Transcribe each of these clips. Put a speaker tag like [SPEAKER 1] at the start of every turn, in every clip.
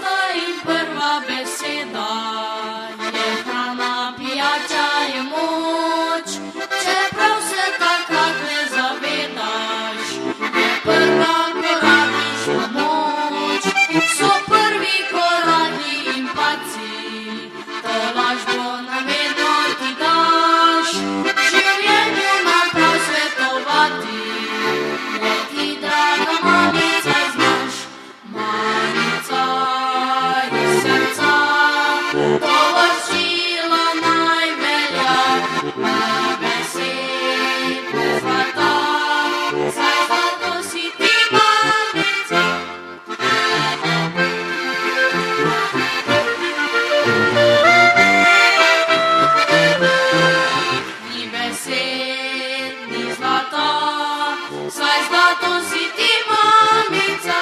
[SPEAKER 1] Asta e prva beseda, je hrana, pijača, je moč, čeprav se takrat ne zavedaš, je prva korakiš v moč, so prvi koraki in paci, to lažbo navedno ti daš, življenju naprav svetovati, ne ti draga mamica znaš, mamica iz srca, to vršilo naj velja, na besed zlata, saj zlato si ti mamica. Ni besed, ni zlata, saj zlato si ti mamica.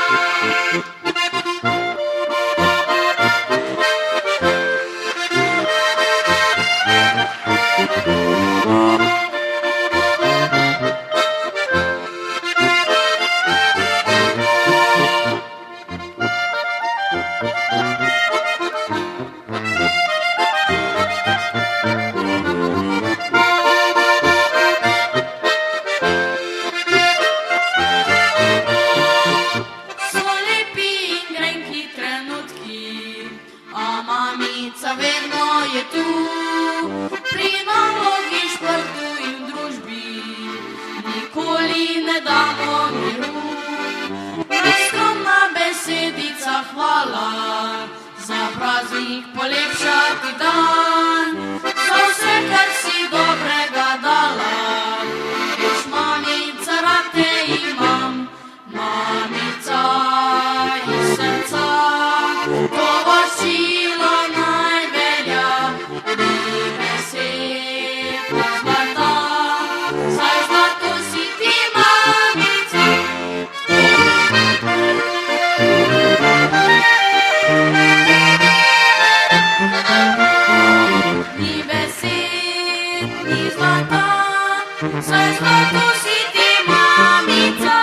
[SPEAKER 1] So lepi in grenki trenutki, a mamica vedno je tu, pri nalogi, športu in družbi, nikoli ne damo miru. Neskromna besedica hvala, za praznik polepšati dan, za vse, kar si dobrega dala. Veš, mamica, rad te imam, mamica iz srca, to vršilo naj velja, ni besed zlata, saj zlato si ti mamica. Ni besed, ni zlata, saj zlato si ti mamica.